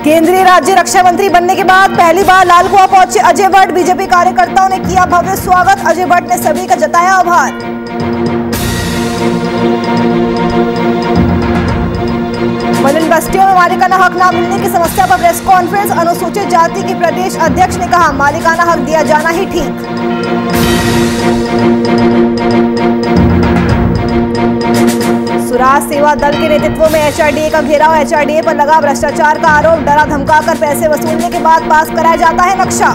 केंद्रीय राज्य रक्षा मंत्री बनने के बाद पहली बार लाल कुआं पहुंचे अजय भट्ट। बीजेपी कार्यकर्ताओं ने किया भव्य स्वागत। अजय भट्ट ने सभी का जताया आभार। वनन बस्तियों में मालिकाना हक न मिलने की समस्या पर प्रेस कॉन्फ्रेंस। अनुसूचित जाति के प्रदेश अध्यक्ष ने कहा, मालिकाना हक दिया जाना ही ठीक। सुराज सेवा दल के नेतृत्व में एचआरडीए का घेराव। एचआरडीए पर लगा भ्रष्टाचार का आरोप। डरा धमकाकर पैसे वसूलने के बाद पास कराया जाता है नक्शा।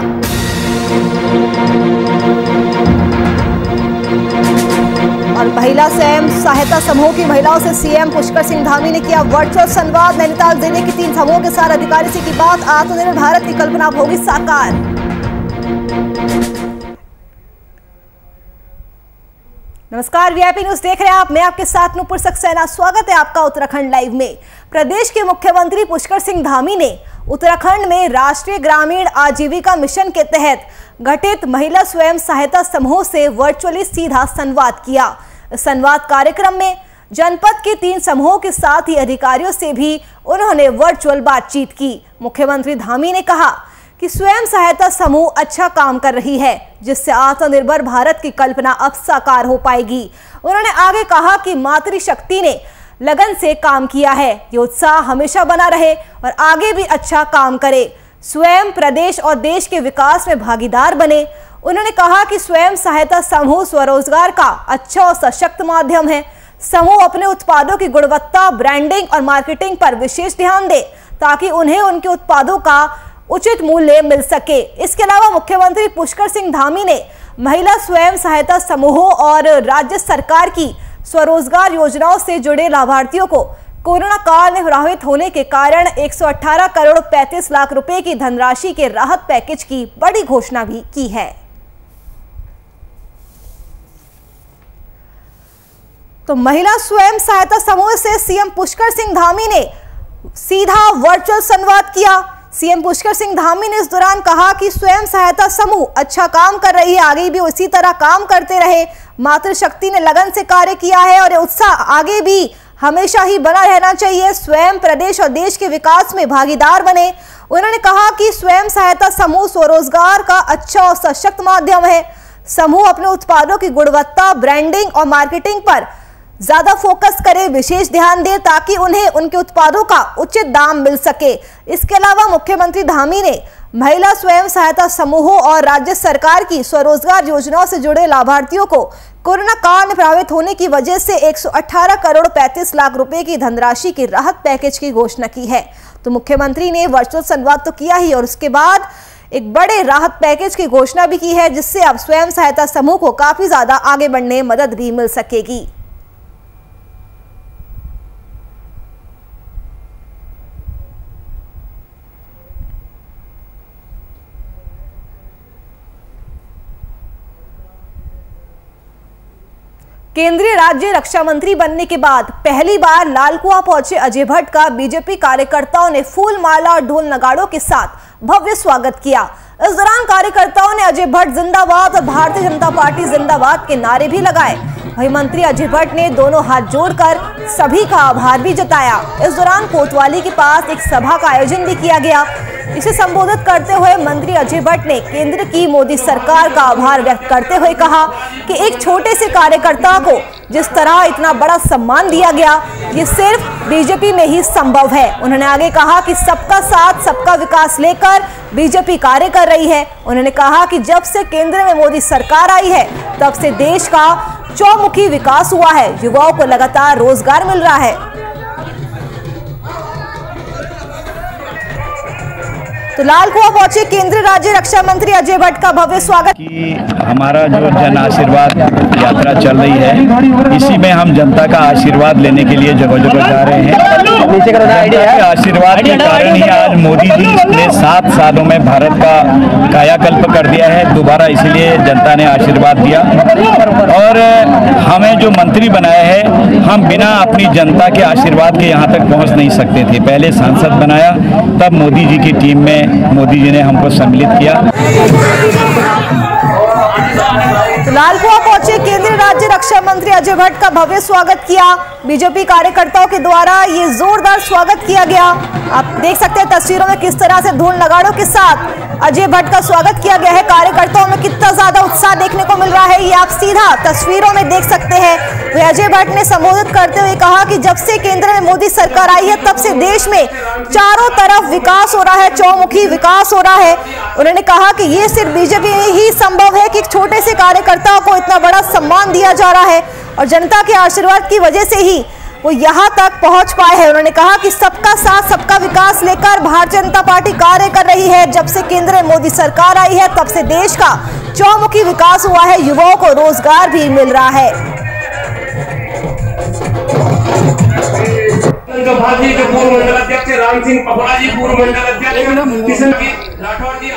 और महिला स्वयं सहायता समूह की महिलाओं से सीएम पुष्कर सिंह धामी ने किया वर्चुअल संवाद। नैनीताल जिले के 3 समूहों के साथ अधिकारी से की बात। आत्मनिर्भर भारत की कल्पना होगी साकार। नमस्कार, वीआईपी न्यूज देख रहे हैं आप। मैं आपके साथ नूपुर सक्सेना। स्वागत है आपका उत्तराखंड लाइव में। प्रदेश के मुख्यमंत्री पुष्कर सिंह धामी ने उत्तराखंड में राष्ट्रीय ग्रामीण आजीविका मिशन के तहत गठित महिला स्वयं सहायता समूह से वर्चुअली सीधा संवाद किया। संवाद कार्यक्रम में जनपद के 3 समूहों के साथ ही अधिकारियों से भी उन्होंने वर्चुअल बातचीत की। मुख्यमंत्री धामी ने कहा कि स्वयं सहायता समूह अच्छा काम कर रही है, जिससे आत्मनिर्भर भारत की कल्पना अब साकार हो पाएगी। उन्होंने आगे कहा कि मातृशक्ति ने लगन से काम किया है। ये उत्साह हमेशा बना रहे और आगे भी अच्छा काम करे। स्वयं प्रदेश और देश के विकास में भागीदार बने। उन्होंने कहा कि स्वयं सहायता समूह स्वरोजगार का अच्छा और सशक्त माध्यम है। समूह अपने उत्पादों की गुणवत्ता, ब्रांडिंग और मार्केटिंग पर विशेष ध्यान दे, ताकि उन्हें उनके उत्पादों का उचित मूल्य मिल सके। इसके अलावा मुख्यमंत्री पुष्कर सिंह धामी ने महिला स्वयं सहायता समूहों और राज्य सरकार की स्वरोजगार योजनाओं से जुड़े लाभार्थियों को कोरोना काल में प्रभावित होने के कारण 118 करोड़ 35 लाख रुपए की धनराशि के राहत पैकेज की बड़ी घोषणा भी की है। तो महिला स्वयं सहायता समूह से सीएम पुष्कर सिंह धामी ने सीधा वर्चुअल संवाद किया। सीएम पुष्कर सिंह धामी ने इस दौरान कहा कि स्वयं सहायता समूह अच्छा काम कर रही है, आगे भी उसी तरह काम करते रहे। मातृशक्ति ने लगन से कार्य किया है और ये उत्साह आगे भी हमेशा ही बना रहना चाहिए। स्वयं प्रदेश और देश के विकास में भागीदार बने। उन्होंने कहा कि स्वयं सहायता समूह स्वरोजगार का अच्छा और सशक्त माध्यम है। समूह अपने उत्पादों की गुणवत्ता, ब्रांडिंग और मार्केटिंग पर ज्यादा फोकस करे, विशेष ध्यान दे, ताकि उन्हें उनके उत्पादों का उचित दाम मिल सके। इसके अलावा मुख्यमंत्री धामी ने महिला स्वयं सहायता समूहों और राज्य सरकार की स्वरोजगार योजनाओं से जुड़े लाभार्थियों को कोरोना काल में प्रभावित होने की वजह से 118 करोड़ 35 लाख रुपए की धनराशि के राहत पैकेज की घोषणा की है। तो मुख्यमंत्री ने वर्चुअल संवाद तो किया ही और उसके बाद एक बड़े राहत पैकेज की घोषणा भी की है, जिससे अब स्वयं सहायता समूह को काफी ज्यादा आगे बढ़ने में मदद भी मिल सकेगी। केंद्रीय राज्य रक्षा मंत्री बनने के बाद पहली बार लाल कुआं पहुंचे अजय भट्ट का बीजेपी कार्यकर्ताओं ने फूल माला और ढोल नगाड़ों के साथ भव्य स्वागत किया। इस दौरान कार्यकर्ताओं ने अजय भट्ट जिंदाबाद और भारतीय जनता पार्टी जिंदाबाद के नारे भी लगाए। वहीं मंत्री अजय भट्ट ने दोनों हाथ जोड़कर सभी का आभार भी जताया। इस दौरान कोतवाली के पास एक सभा का आयोजन भी किया गया। इसे संबोधित करते हुए मंत्री अजय भट्ट ने केंद्र की मोदी सरकार का आभार व्यक्त करते हुए कहा कि एक छोटे से कार्यकर्ता को जिस तरह इतना बड़ा सम्मान दिया गया, ये सिर्फ बीजेपी में ही संभव है। उन्होंने आगे कहा कि सबका साथ सबका विकास लेकर बीजेपी कार्य कर रही है। उन्होंने कहा कि जब से केंद्र में मोदी सरकार आई है, तब से देश का चौमुखी विकास हुआ है। युवाओं को लगातार रोजगार मिल रहा है। तो लाल कुआं पहुंचे केंद्रीय राज्य रक्षा मंत्री अजय भट्ट का भव्य स्वागत। कि हमारा जो जन आशीर्वाद यात्रा चल रही है, इसी में हम जनता का आशीर्वाद लेने के लिए जगह जगह जा रहे हैं। आशीर्वाद के कारण ही आज मोदी जी ने 7 सालों में भारत का कायाकल्प कर दिया है दोबारा, इसलिए जनता ने आशीर्वाद दिया। और हमें जो मंत्री बनाया है, हम बिना अपनी जनता के आशीर्वाद के यहाँ तक पहुँच नहीं सकते थे। पहले सांसद बनाया, तब मोदी जी की टीम में मोदी जी ने हमको सम्मिलित किया। लाल कुआं पहुंचे केंद्रीय राज्य रक्षा मंत्री अजय भट्ट का भव्य स्वागत किया। बीजेपी कार्यकर्ताओं के द्वारा ये जोरदार स्वागत किया गया। आप देख सकते हैं तस्वीरों में किस तरह से ढोल नगाड़ों के साथ अजय भट्ट का स्वागत किया गया है। कार्यकर्ताओं में कितना ज्यादा उत्साह देखने को मिल रहा है ये आप सीधा तस्वीरों में देख सकते हैं। वे अजय भट्ट ने संबोधित करते हुए कहा कि जब से केंद्र में मोदी सरकार आई है तब से देश में चारों तरफ विकास हो रहा है, चौमुखी विकास हो रहा है। उन्होंने कहा कि ये सिर्फ बीजेपी में ही संभव है कि एक छोटे से कार्यकर्ताओं को इतना बड़ा सम्मान दिया जा रहा है और जनता के आशीर्वाद की वजह से ही वो यहाँ तक पहुंच पाए हैं। उन्होंने कहा कि सबका साथ सबका विकास लेकर भारतीय जनता पार्टी कार्य कर रही है। जब से केंद्र में मोदी सरकार आई है तब से देश का चौमुखी विकास हुआ है, युवाओं को रोजगार भी मिल रहा है। भाजपा के पूर्व मंडल अध्यक्ष राम सिंह पफड़ा जी, पूर्व मंडल अध्यक्ष किशन राठौर जी,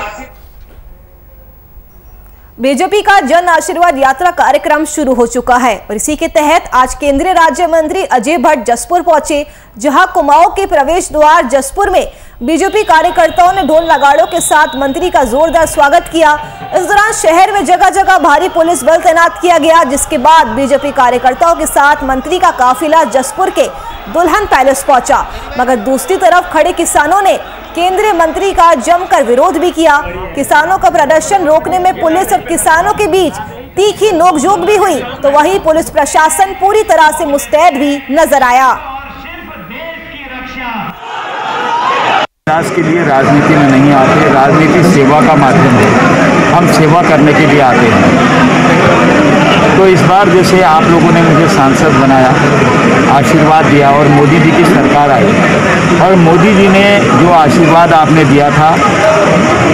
बीजेपी का जन आशीर्वाद यात्रा कार्यक्रम शुरू हो चुका है और इसी के तहत आज केंद्रीय राज्य मंत्री अजय भट्ट जसपुर पहुंचे, जहां कुमाऊं के प्रवेश द्वार जसपुर में बीजेपी कार्यकर्ताओं ने ढोल नगाड़ों के साथ मंत्री का जोरदार स्वागत किया। इस दौरान शहर में जगह जगह भारी पुलिस बल तैनात किया गया, जिसके बाद बीजेपी कार्यकर्ताओं के साथ मंत्री का काफिला जसपुर के दुल्हन पैलेस पहुंचा। मगर दूसरी तरफ खड़े किसानों ने केंद्रीय मंत्री का जमकर विरोध भी किया। किसानों का प्रदर्शन रोकने में पुलिस और किसानों के बीच तीखी नोकझोंक भी हुई, तो वहीं पुलिस प्रशासन पूरी तरह से मुस्तैद भी नजर आया। विकास के लिए राजनीति में नहीं आते, राजनीति सेवा का माध्यम है, हम सेवा करने के लिए आते हैं। तो इस बार जैसे आप लोगों ने मुझे सांसद बनाया, आशीर्वाद दिया और मोदी जी की सरकार आई और मोदी जी ने जो आशीर्वाद आपने दिया था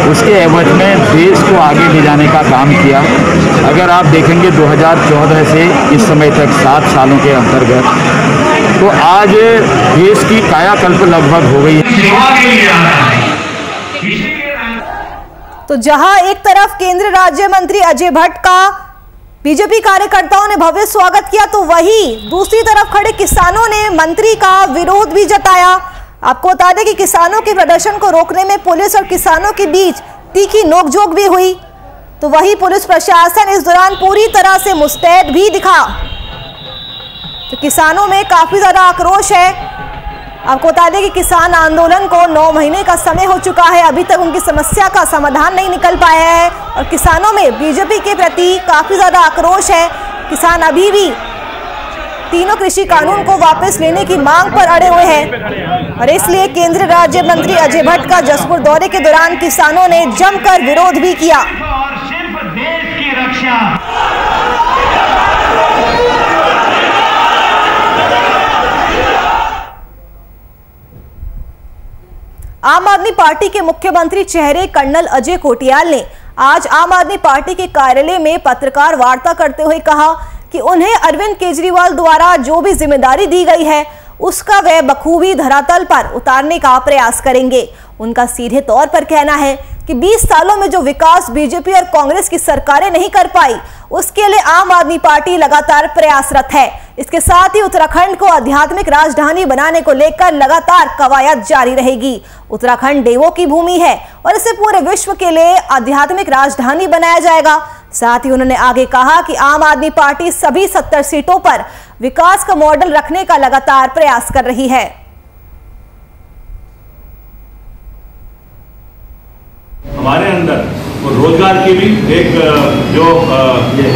उसके एवज में देश को आगे ले जाने का काम किया। अगर आप देखेंगे 2014 से इस समय तक 7 सालों के अंतर्गत तो आज देश की कायाकल्प लगभग हो गई है। तो जहां एक तरफ केंद्रीय राज्य मंत्री अजय भट्ट का बीजेपी कार्यकर्ताओं ने भव्य स्वागत किया, तो वहीं दूसरी तरफ खड़े किसानों ने मंत्री का विरोध भी जताया। आपको बता दें कि किसानों के प्रदर्शन को रोकने में पुलिस और किसानों के बीच तीखी नोकझोंक भी हुई, तो वहीं पुलिस प्रशासन इस दौरान पूरी तरह से मुस्तैद भी दिखा। तो किसानों में काफी ज्यादा आक्रोश है। आपको बता दें कि किसान आंदोलन को 9 महीने का समय हो चुका है, अभी तक उनकी समस्या का समाधान नहीं निकल पाया है और किसानों में बीजेपी के प्रति काफी ज्यादा आक्रोश है। किसान अभी भी तीनों कृषि कानून को वापस लेने की मांग पर अड़े हुए हैं और इसलिए केंद्रीय राज्य मंत्री अजय भट्ट का जसपुर दौरे के दौरान किसानों ने जमकर विरोध भी किया। आम आदमी पार्टी के मुख्यमंत्री चेहरे कर्नल अजय कोटियाल ने आज आम आदमी पार्टी के कार्यालय में पत्रकार वार्ता करते हुए कहा कि उन्हें अरविंद केजरीवाल द्वारा जो भी जिम्मेदारी दी गई है उसका वे बखूबी धरातल पर उतारने का प्रयास करेंगे। उनका सीधे तौर पर कहना है कि 20 सालों में जो विकास बीजेपी और कांग्रेस की सरकारें नहीं कर पाई उसके लिए आम आदमी पार्टी लगातार प्रयासरत है। इसके साथ ही उत्तराखंड को आध्यात्मिक राजधानी बनाने को लेकर लगातार कवायद जारी रहेगी। उत्तराखंड देवों की भूमि है और इसे पूरे विश्व के लिए आध्यात्मिक राजधानी बनाया जाएगा। साथ ही उन्होंने आगे कहा कि आम आदमी पार्टी सभी 70 सीटों पर विकास का मॉडल रखने का लगातार प्रयास कर रही है। हमारे अंदर वो रोजगार की भी एक जो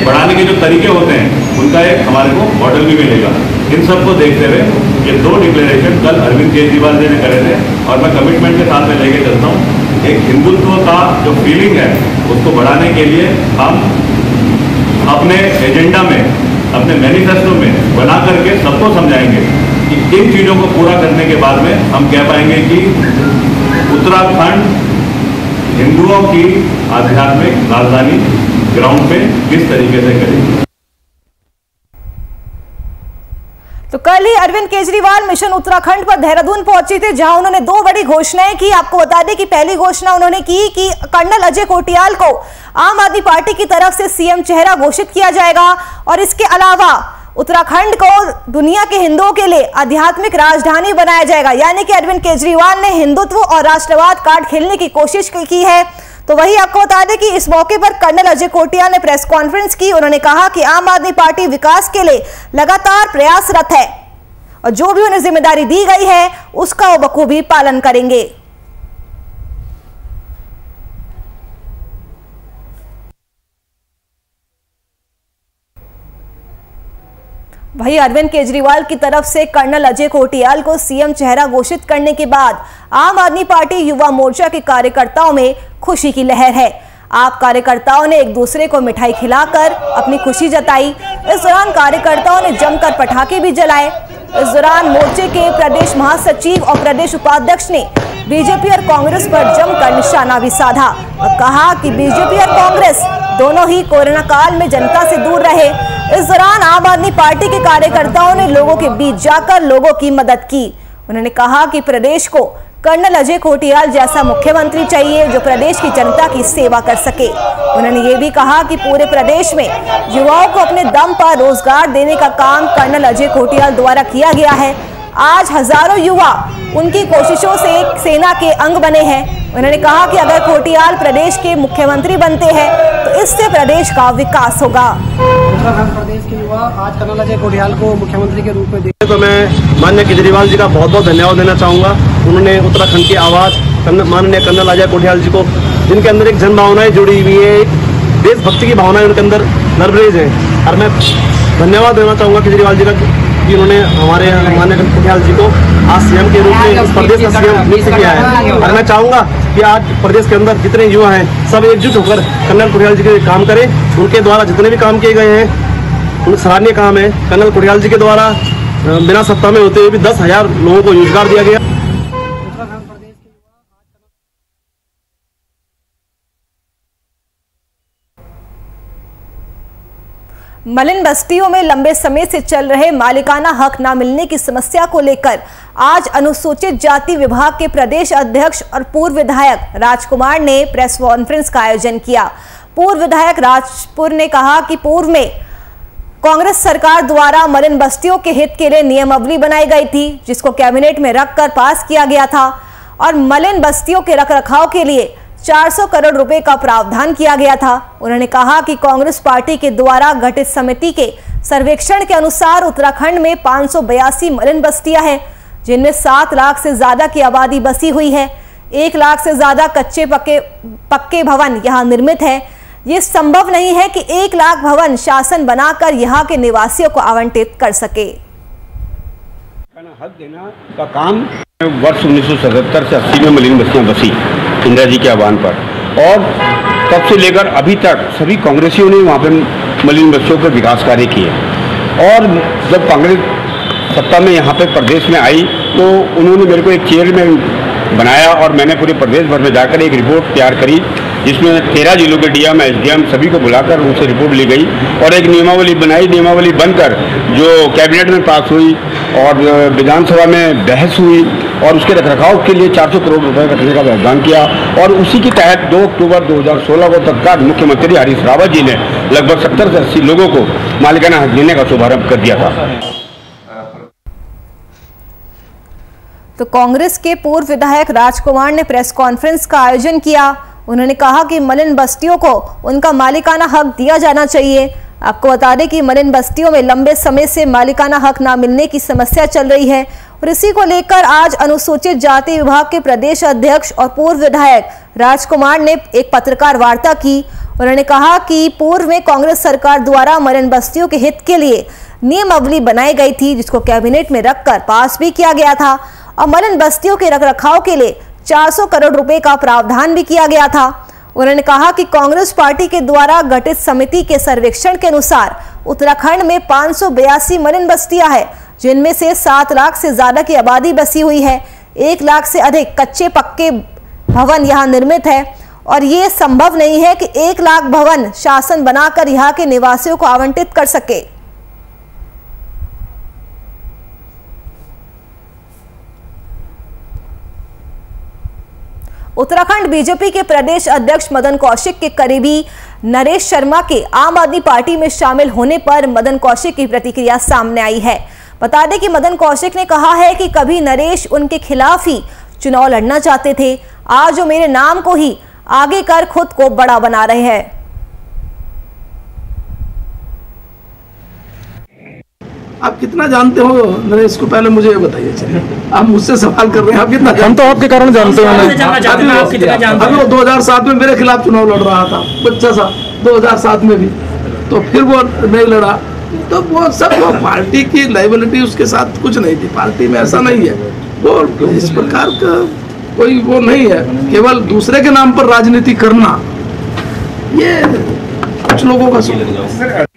बढ़ाने के जो तरीके होते हैं उनका एक हमारे को मॉडल भी मिलेगा। इन सब को देखते हुए ये 2 डिक्लेरेशन कल अरविंद केजरीवाल जी ने करे थे और मैं कमिटमेंट के साथ में लेके चलता हूँ। एक हिंदुत्व का जो फीलिंग है उसको बढ़ाने के लिए हम अपने एजेंडा में, अपने मैनिफेस्टो में बना करके सबको समझाएंगे कि इन चीज़ों को पूरा करने के बाद में हम कह पाएंगे कि उत्तराखंड हिंदुओं की आध्यात्मिक राजधानी ग्राउंड पे किस तरीके से करेंगे। तो कल ही अरविंद केजरीवाल मिशन उत्तराखंड पर देहरादून पहुंचे थे, जहां उन्होंने 2 बड़ी घोषणाएं की। आपको बता दें कि पहली घोषणा उन्होंने की कि कर्नल अजय कोटियाल को आम आदमी पार्टी की तरफ से सीएम चेहरा घोषित किया जाएगा और इसके अलावा उत्तराखंड को दुनिया के हिंदुओं के लिए आध्यात्मिक राजधानी बनाया जाएगा। यानी कि अरविंद केजरीवाल ने हिंदुत्व और राष्ट्रवाद कार्ड खेलने की कोशिश की है। तो वही आपको बता दें कि इस मौके पर कर्नल अजय कोटियाल ने प्रेस कॉन्फ्रेंस की। उन्होंने कहा कि आम आदमी पार्टी विकास के लिए लगातार प्रयासरत है। और जो भी उन्हें जिम्मेदारी दी गई है उसका वो बखूबी पालन करेंगे। वहीं अरविंद केजरीवाल की तरफ से कर्नल अजय कोटियाल को सीएम चेहरा घोषित करने के बाद आम आदमी पार्टी युवा मोर्चा के कार्यकर्ताओं में खुशी की लहर है। आप कार्यकर्ताओं ने एक दूसरे को मिठाई खिलाकर अपनी खुशी जताई। इस दौरान कार्यकर्ताओं ने जमकर पटाखे भी जलाए। इस दौरान मोर्चे के प्रदेश महासचिव और प्रदेश उपाध्यक्ष ने बीजेपी और कांग्रेस पर जमकर निशाना भी साधा और कहा कि बीजेपी और कांग्रेस दोनों ही कोरोना काल में जनता से दूर रहे। इस दौरान आम आदमी पार्टी के कार्यकर्ताओं ने लोगों के बीच जाकर लोगों की मदद की। उन्होंने कहा कि प्रदेश को कर्नल अजय कोटियाल जैसा मुख्यमंत्री चाहिए जो प्रदेश की जनता की सेवा कर सके। उन्होंने ये भी कहा कि पूरे प्रदेश में युवाओं को अपने दम पर रोजगार देने का काम कर्नल अजय कोटियाल द्वारा किया गया है। आज हजारों युवा उनकी कोशिशों से एक सेना के अंग बने हैं। उन्होंने कहा कि अगर कोटियाल प्रदेश के मुख्यमंत्री बनते हैं तो इससे प्रदेश का विकास होगा। उत्तराखंड प्रदेश के युवा आज कर्नल अजय कोटियाल को मुख्यमंत्री के रूप में देखे तो मैं माननीय केजरीवाल जी का बहुत बहुत धन्यवाद देना चाहूँगा। उन्होंने उत्तराखंड की आवाज़ माननीय कर्नल अजय कोटियाल जी को, जिनके अंदर एक जन भावनाएं जुड़ी हुई है, देशभक्ति की भावनाएं उनके अंदर नरबरेज है। और मैं धन्यवाद देना चाहूँगा केजरीवाल जी का कि उन्होंने हमारे माननीय कोटियाल जी को आज सीएम के रूप में इस प्रदेश का सीएम नियुक्त किया है। और मैं चाहूँगा कि आज प्रदेश के अंदर जितने युवा हैं सब एकजुट होकर कर्नल कोटियाल जी के काम करें। उनके द्वारा जितने भी काम किए गए हैं उन सराहनीय काम है। कर्नल कोटियाल जी के द्वारा बिना सत्ता में होते हुए भी 10,000 लोगों को रोजगार दिया गया। मलिन बस्तियों में लंबे समय से चल रहे मालिकाना हक न मिलने की समस्या को लेकर आज अनुसूचित जाति विभाग के प्रदेश अध्यक्ष और पूर्व विधायक राजकुमार ने प्रेस कॉन्फ्रेंस का आयोजन किया। पूर्व विधायक राजपुर ने कहा कि पूर्व में कांग्रेस सरकार द्वारा मलिन बस्तियों के हित के लिए नियमावली बनाई गई थी जिसको कैबिनेट में रखकर पास किया गया था और मलिन बस्तियों के रखरखाव के लिए 400 करोड़ रुपए का प्रावधान किया गया था। उन्होंने कहा कि कांग्रेस पार्टी के द्वारा गठित समिति के सर्वेक्षण के अनुसार उत्तराखंड में 582 मलिन बस्तियां हैं जिनमें 7 लाख से ज्यादा की आबादी बसी हुई है। 1 लाख से ज्यादा कच्चे पक्के भवन यहां निर्मित है। ये संभव नहीं है कि 1 लाख भवन शासन बनाकर यहाँ के निवासियों को आवंटित कर सके। हक देना का काम वर्ष 1977 से 80 में मलिन बस्तियां बसी इंदिरा जी के आह्वान पर, और तब से लेकर अभी तक सभी कांग्रेसियों ने वहाँ पर मलिन बस्तियों के विकास कार्य किए। और जब कांग्रेस सत्ता में यहाँ पे प्रदेश में आई तो उन्होंने मेरे को एक चेयरमैन बनाया और मैंने पूरे प्रदेश भर में जाकर एक रिपोर्ट तैयार करी जिसमें 13 जिलों के डीएम एसडीएम सभी को बुलाकर उनसे रिपोर्ट ली गई और एक नियमावली बनाई। नियमावली बनकर जो कैबिनेट में पास हुई और विधानसभा में बहस हुई और उसके रखरखाव के लिए 400 करोड़ रुपए रखने का प्रावधान किया। और उसी के तहत 2 अक्टूबर 2016 को तत्काल मुख्यमंत्री हरीश रावत जी ने लगभग 70 से 80 लोगों को मालिकाना हक देने का शुभारंभ कर दिया था। तो कांग्रेस के पूर्व विधायक राजकुमार ने प्रेस कॉन्फ्रेंस का आयोजन किया। उन्होंने कहा कि मलिन बस्तियों को उनका मालिकाना हक दिया जाना चाहिए। आपको बता दें कि मलिन बस्तियों में लंबे समय से मालिकाना हक ना मिलने की समस्या चल रही है और इसी को लेकर आज अनुसूचित जाति विभाग के प्रदेश अध्यक्ष और पूर्व विधायक राजकुमार ने एक पत्रकार वार्ता की। उन्होंने कहा कि पूर्व में कांग्रेस सरकार द्वारा मलिन बस्तियों के हित के लिए नियमावली बनाई गई थी जिसको कैबिनेट में रखकर पास भी किया गया था और मलिन बस्तियों के रखरखाव के लिए 400 करोड़ रुपए का प्रावधान भी किया गया था। उन्होंने कहा कि कांग्रेस पार्टी के द्वारा गठित समिति के सर्वेक्षण के अनुसार उत्तराखंड में 582 मलिन बस्तियां हैं जिनमें से 7 लाख से ज्यादा की आबादी बसी हुई है। 1 लाख से अधिक कच्चे पक्के भवन यहां निर्मित है और ये संभव नहीं है कि 1 लाख भवन शासन बनाकर यहाँ के निवासियों को आवंटित कर सके। उत्तराखंड बीजेपी के प्रदेश अध्यक्ष मदन कौशिक के करीबी नरेश शर्मा के आम आदमी पार्टी में शामिल होने पर मदन कौशिक की प्रतिक्रिया सामने आई है। बता दें कि मदन कौशिक ने कहा है कि कभी नरेश उनके खिलाफ ही चुनाव लड़ना चाहते थे, आज वो मेरे नाम को ही आगे कर खुद को बड़ा बना रहे हैं। आप कितना जानते हो नरेश को, पहले मुझे ये बताइए। चलिए, आप मुझसे सवाल कर रहे हैं, आप कितना? हम तो आपके कारण जानते हैं। अभी वो 2007 में मेरे खिलाफ चुनाव लड़ रहा था, बच्चा सा, 2007 में भी, तो फिर वो नहीं लड़ा। तो वो सब वो पार्टी की लाइबिलिटी उसके साथ कुछ नहीं थी। पार्टी में ऐसा नहीं है, वो इस प्रकार का कोई वो नहीं है। केवल दूसरे के नाम पर राजनीति करना, ये कुछ लोगों का सोच।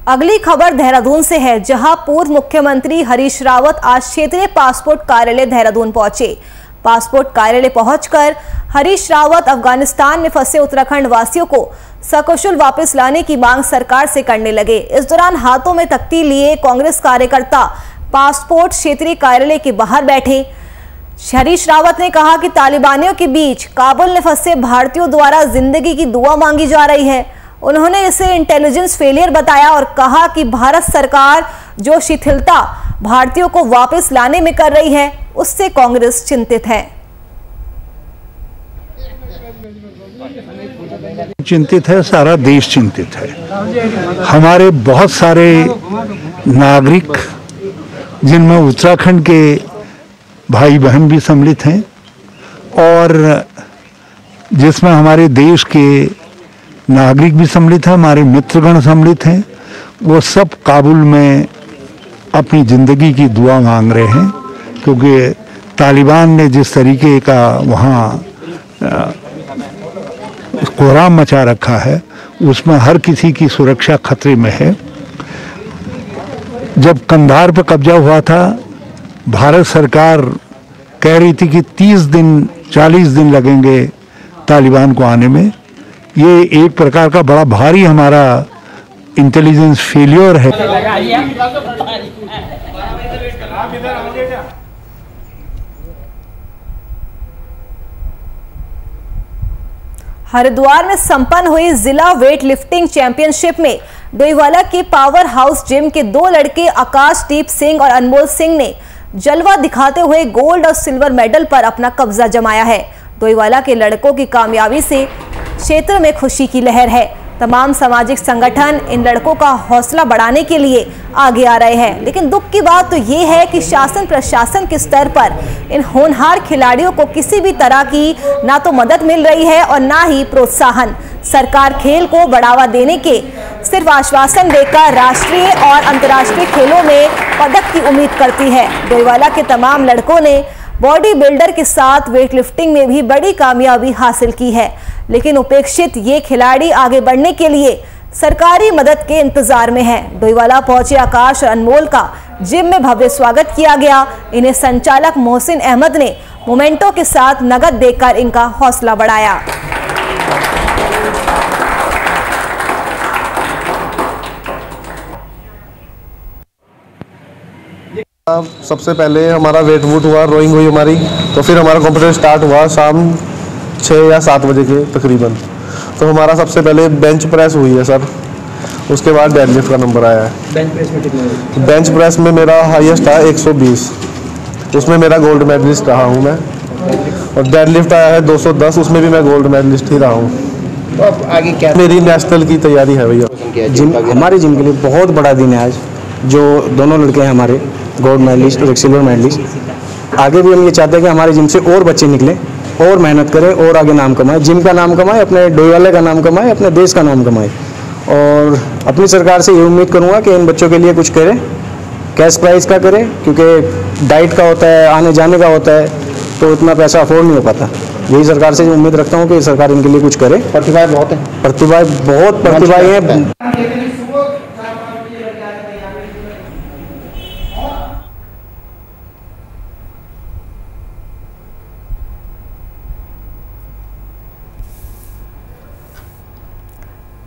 अगली खबर देहरादून से है, जहां पूर्व मुख्यमंत्री हरीश रावत आज क्षेत्रीय पासपोर्ट कार्यालय देहरादून पहुंचे। पासपोर्ट कार्यालय पहुंचकर हरीश रावत अफगानिस्तान में फंसे उत्तराखंड वासियों को सकुशल वापस लाने की मांग सरकार से करने लगे। इस दौरान हाथों में तख्ती लिए कांग्रेस कार्यकर्ता पासपोर्ट क्षेत्रीय कार्यालय के बाहर बैठे। हरीश रावत ने कहा कि तालिबानियों के बीच काबुल में फंसे भारतीयों द्वारा जिंदगी की दुआ मांगी जा रही है। उन्होंने इसे इंटेलिजेंस फेलियर बताया और कहा कि भारत सरकार जो शिथिलता भारतीयों को वापस लाने में कर रही है, उससे कांग्रेस चिंतित है। चिंतित है, सारा देश चिंतित है। हमारे बहुत सारे नागरिक, जिनमें उत्तराखंड के भाई बहन भी सम्मिलित हैं और जिसमें हमारे देश के नागरिक भी सम्मिलित हैं, हमारे मित्रगण सम्मिलित हैं, वो सब काबुल में अपनी ज़िंदगी की दुआ मांग रहे हैं, क्योंकि तालिबान ने जिस तरीके का वहाँ कोहराम मचा रखा है, उसमें हर किसी की सुरक्षा खतरे में है। जब कंधार पर कब्जा हुआ था, भारत सरकार कह रही थी कि 30 दिन 40 दिन लगेंगे तालिबान को आने में। ये एक प्रकार का बड़ा भारी हमारा इंटेलिजेंस फेलियर है। हरिद्वार में संपन्न हुई जिला वेट लिफ्टिंग चैंपियनशिप में डोईवाला के पावर हाउस जिम के 2 लड़के आकाशदीप सिंह और अनमोल सिंह ने जलवा दिखाते हुए गोल्ड और सिल्वर मेडल पर अपना कब्जा जमाया है। डोईवाला के लड़कों की कामयाबी से क्षेत्र में खुशी की लहर है। तमाम सामाजिक संगठन इन लड़कों का हौसला बढ़ाने के लिए आगे आ रहे हैं, लेकिन दुख की बात तो ये है कि शासन प्रशासन के स्तर पर इन होनहार खिलाड़ियों को किसी भी तरह की ना तो मदद मिल रही है और ना ही प्रोत्साहन। सरकार खेल को बढ़ावा देने के सिर्फ आश्वासन देकर राष्ट्रीय और अंतर्राष्ट्रीय खेलों में पदक की उम्मीद करती है। डोईवाला के तमाम लड़कों ने बॉडी बिल्डर के साथ वेट लिफ्टिंग में भी बड़ी कामयाबी हासिल की है, लेकिन उपेक्षित ये खिलाड़ी आगे बढ़ने के लिए सरकारी मदद के इंतजार में हैं। डोईवाला पहुंचे आकाश और अनमोल का जिम में भव्य स्वागत किया गया। इन्हें संचालक मोहसिन अहमद ने मोमेंटो के साथ नगद देकर इनका हौसला बढ़ाया। सबसे पहले हमारा वेट वूट हुआ, रोइंग हुई हमारी, तो फिर हमारा कंपटीशन स्टार्ट हुआ शाम 6 या 7 बजे के तकरीबन। तो हमारा सबसे पहले बेंच प्रेस हुई है सर, उसके बाद डेडलिफ्ट का नंबर आया है। बेंच प्रेस में मेरा हाईएस्ट था 120, उसमें मेरा गोल्ड मेडलिस्ट रहा हूँ मैं। और डेडलिफ्ट आया है 210, उसमें भी मैं गोल्ड मेडलिस्ट ही रहा हूँ। तो अब आगे क्या? मेरी नेशनल की तैयारी है भैया। जिम हमारे जिम के लिए बहुत बड़ा दिन है आज, जो दोनों लड़के हैं हमारे गोल्ड मेडलिस्ट और एक सिल्वर मेडलिस्ट। आगे भी हम ये चाहते हैं कि हमारे जिम से और बच्चे निकलें और मेहनत करें और आगे नाम कमाएं, जिम का नाम कमाएं, अपने डोईवाले का नाम कमाएं, अपने देश का नाम कमाएं। और अपनी सरकार से ये उम्मीद करूंगा कि इन बच्चों के लिए कुछ करें, कैश प्राइस का करें, क्योंकि डाइट का होता है, आने जाने का होता है, तो इतना पैसा अफोर्ड नहीं हो पाता। यही सरकार से उम्मीद रखता हूँ कि सरकार इनके लिए कुछ करे। प्रतिभाएं बहुत हैं, बहुत प्रतिभाएं हैं।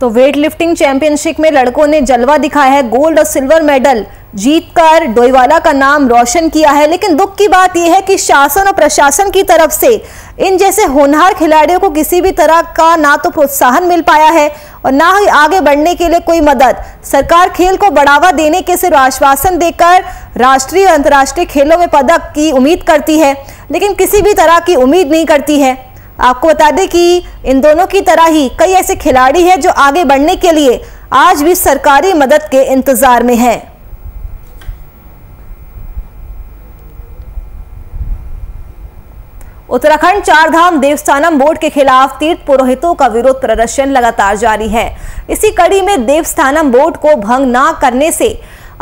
तो वेट लिफ्टिंग चैंपियनशिप में लड़कों ने जलवा दिखाया है, गोल्ड और सिल्वर मेडल जीतकर डोईवाला का नाम रोशन किया है। लेकिन दुख की बात यह है कि शासन और प्रशासन की तरफ से इन जैसे होनहार खिलाड़ियों को किसी भी तरह का ना तो प्रोत्साहन मिल पाया है और ना ही आगे बढ़ने के लिए कोई मदद। सरकार खेल को बढ़ावा देने के सिर्फ आश्वासन देकर राष्ट्रीय और अंतर्राष्ट्रीय खेलों में पदक की उम्मीद करती है, लेकिन किसी भी तरह की उम्मीद नहीं करती है। आपको बता दें कि इन दोनों की तरह ही कई ऐसे खिलाड़ी हैं जो आगे बढ़ने के लिए आज भी सरकारी मदद के इंतजार में हैं। उत्तराखंड चारधाम देवस्थानम बोर्ड के खिलाफ तीर्थ पुरोहितों का विरोध प्रदर्शन लगातार जारी है। इसी कड़ी में देवस्थानम बोर्ड को भंग न करने से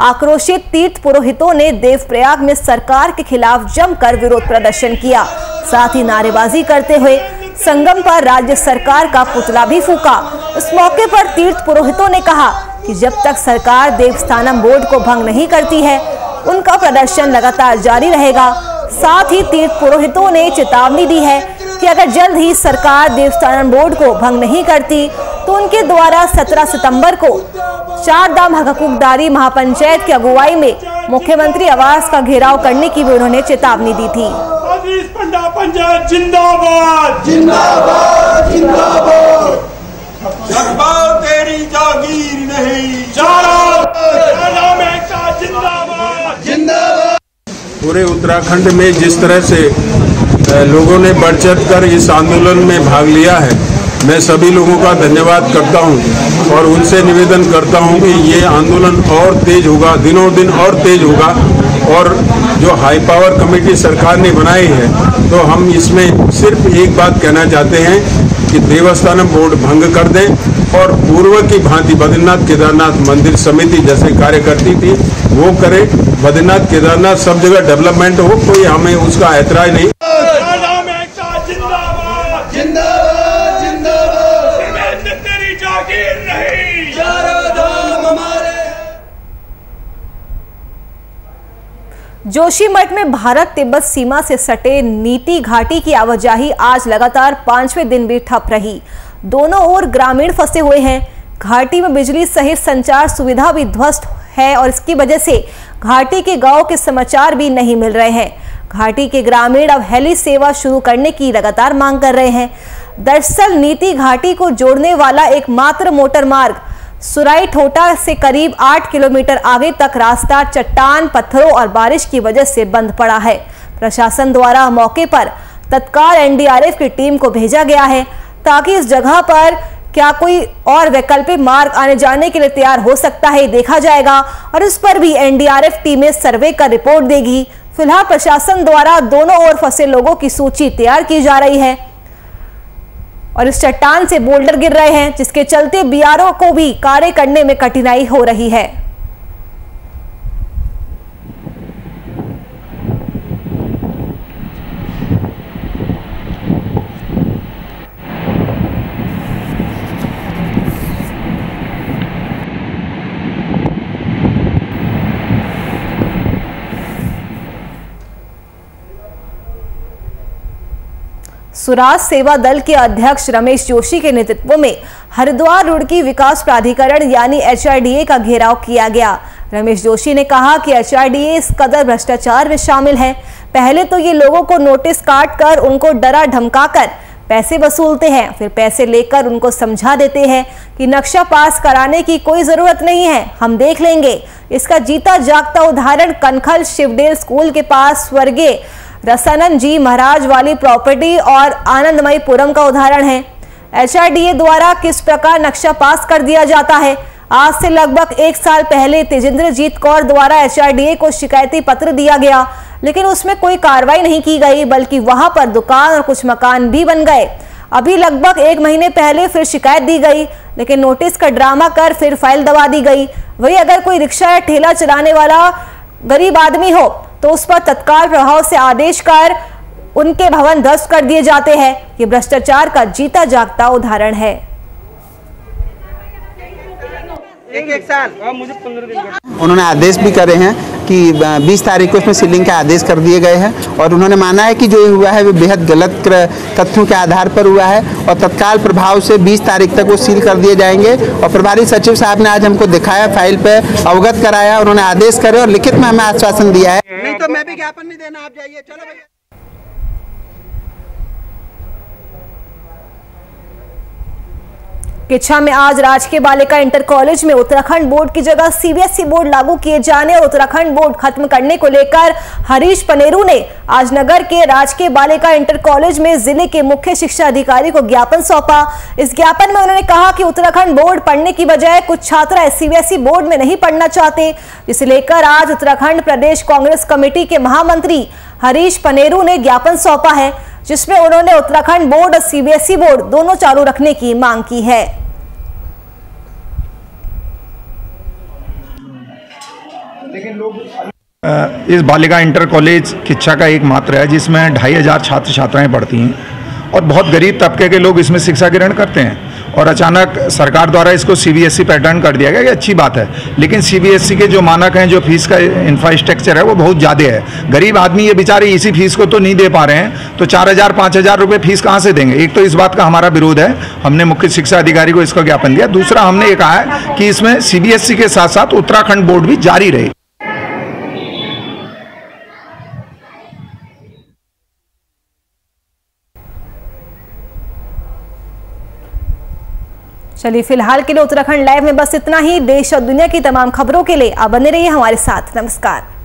आक्रोशित तीर्थ पुरोहितों ने देवप्रयाग में सरकार के खिलाफ जमकर विरोध प्रदर्शन किया। साथ ही नारेबाजी करते हुए संगम पर राज्य सरकार का पुतला भी फूका। इस मौके पर तीर्थ पुरोहितों ने कहा कि जब तक सरकार देवस्थानम बोर्ड को भंग नहीं करती है, उनका प्रदर्शन लगातार जारी रहेगा। साथ ही तीर्थ पुरोहितों ने चेतावनी दी है कि अगर जल्द ही सरकार देवस्थानम बोर्ड को भंग नहीं करती तो उनके द्वारा 17 सितंबर को चारधाम हकूकदारी महापंचायत की अगुवाई में मुख्यमंत्री आवास का घेराव करने की भी उन्होंने चेतावनी दी थी। पंचायत जिंदाबाद जिंदाबाद जिंदाबाद, तेरी जागीर नहीं जिंदाबाद जिंदाबाद। पूरे उत्तराखंड में जिस तरह से लोगों ने बढ़ चढ़ कर इस आंदोलन में भाग लिया है, मैं सभी लोगों का धन्यवाद करता हूं और उनसे निवेदन करता हूं कि ये आंदोलन और तेज होगा, दिनों दिन और तेज होगा। और जो हाई पावर कमेटी सरकार ने बनाई है, तो हम इसमें सिर्फ एक बात कहना चाहते हैं कि देवस्थानम बोर्ड भंग कर दें और पूर्व की भांति बद्रीनाथ केदारनाथ मंदिर समिति जैसे कार्य करती थी वो करे। बद्रीनाथ केदारनाथ सब जगह डेवलपमेंट हो, कोई हमें उसका ऐतराज नहीं। जोशीमठ में भारत तिब्बत सीमा से सटे नीति घाटी की आवाजाही आज लगातार 5वें दिन भी ठप रही। दोनों ओर ग्रामीण फंसे हुए हैं। घाटी में बिजली सहित संचार सुविधा भी ध्वस्त है और इसकी वजह से घाटी के गांव के समाचार भी नहीं मिल रहे हैं। घाटी के ग्रामीण अब हेली सेवा शुरू करने की लगातार मांग कर रहे हैं। दरअसल नीति घाटी को जोड़ने वाला एकमात्र मोटर मार्ग सुराई ठोटा से करीब 8 किलोमीटर आगे तक रास्ता चट्टान, पत्थरों और बारिश की वजह से बंद पड़ा है। प्रशासन द्वारा मौके पर तत्काल एनडीआरएफ की टीम को भेजा गया है ताकि इस जगह पर क्या कोई और वैकल्पिक मार्ग आने जाने के लिए तैयार हो सकता है, देखा जाएगा और इस पर भी एनडीआरएफ टीमें सर्वे कर रिपोर्ट देगी। फिलहाल प्रशासन द्वारा दोनों ओर फंसे लोगों की सूची तैयार की जा रही है और इस चट्टान से बोल्डर गिर रहे हैं, जिसके चलते बीआरओ को भी कार्य करने में कठिनाई हो रही है। स्वराज सेवा दल के अध्यक्ष रमेश जोशी के नेतृत्व में हरिद्वार रुड़की विकास प्राधिकरण यानी एचआरडीए का घेराव किया गया। रमेश जोशी ने कहा कि एचआरडीए इस कदर भ्रष्टाचार में शामिल है। पहले तो ये लोगों को नोटिस काट कर उनको डरा धमकाकर पैसे वसूलते हैं, फिर पैसे लेकर उनको समझा देते हैं कि नक्शा पास कराने की कोई जरूरत नहीं है, हम देख लेंगे। इसका जीता जागता उदाहरण कनखल शिवडेल स्कूल के पास स्वर्गीय रसानंद जी महाराज वाली प्रॉपर्टी और आनंदमयीपुरम का उदाहरण है। एचआरडीए द्वारा किस प्रकार नक्शा पास कर दिया जाता है। आज से लगभग 1 साल पहले तेजेंद्रजीत कौर द्वारा एचआरडीए को शिकायती पत्र दिया गया, लेकिन उसमें कोई कार्रवाई नहीं की गई, बल्कि वहां पर दुकान और कुछ मकान भी बन गए। अभी लगभग 1 महीने पहले फिर शिकायत दी गई, लेकिन नोटिस का ड्रामा कर फिर फाइल दबा दी गई। वही अगर कोई रिक्शा या ठेला चलाने वाला गरीब आदमी हो तो उस पर तत्काल प्रभाव से आदेश कर उनके भवन ध्वस्त कर दिए जाते हैं। ये भ्रष्टाचार का जीता जागता उदाहरण है। एक साल मुझे 15 दिन उन्होंने आदेश भी करे हैं कि 20 तारीख को इसमें सीलिंग के आदेश कर दिए गए हैं और उन्होंने माना है कि जो हुआ है वो बेहद गलत तथ्यों के आधार पर हुआ है और तत्काल प्रभाव से 20 तारीख तक वो सील कर दिए जाएंगे। और प्रभारी सचिव साहब ने आज हमको दिखाया, फाइल पे अवगत कराया, उन्होंने आदेश करे और लिखित में हमें आश्वासन दिया है। नहीं तो मैं भी ज्ञापन नहीं देना, आप जाइए। चलो भैया। किच्छा में आज राजकीय बालिका इंटर कॉलेज में उत्तराखंड बोर्ड की जगह सीबीएसई बोर्ड लागू किए जाने और उत्तराखंड बोर्ड खत्म करने को लेकर हरीश पनेरू ने आज नगर के राजकीय बालिका इंटर कॉलेज में जिले के मुख्य शिक्षा अधिकारी को ज्ञापन सौंपा। इस ज्ञापन में उन्होंने कहा कि उत्तराखंड बोर्ड पढ़ने की बजाय कुछ छात्र सीबीएसई बोर्ड में नहीं पढ़ना चाहते, जिसे लेकर आज उत्तराखंड प्रदेश कांग्रेस कमेटी के महामंत्री हरीश पनेरू ने ज्ञापन सौंपा है, जिसमें उन्होंने उत्तराखंड बोर्ड और सीबीएसई बोर्ड दोनों चालू रखने की मांग की है। इस बालिका इंटर कॉलेज किच्छा का एकमात्र है जिसमें 2500 छात्र छात्राएं पढ़ती हैं और बहुत गरीब तबके के लोग इसमें शिक्षा ग्रहण करते हैं। और अचानक सरकार द्वारा इसको सीबीएसई पैटर्न कर दिया गया, ये अच्छी बात है, लेकिन सीबीएसई के जो मानक हैं, जो फीस का इंफ्रास्ट्रक्चर है वो बहुत ज़्यादा है। गरीब आदमी ये बेचारे इसी फीस को तो नहीं दे पा रहे हैं, तो 4000-5000 रुपये फीस कहाँ से देंगे। एक तो इस बात का हमारा विरोध है, हमने मुख्य शिक्षा अधिकारी को इसका ज्ञापन दिया। दूसरा, हमने ये कहा है कि इसमें सीबीएसई के साथ साथ उत्तराखंड बोर्ड भी जारी रहे। चलिए, फिलहाल के लिए उत्तराखंड लाइव में बस इतना ही। देश और दुनिया की तमाम खबरों के लिए आप बने रहिए हमारे साथ। नमस्कार।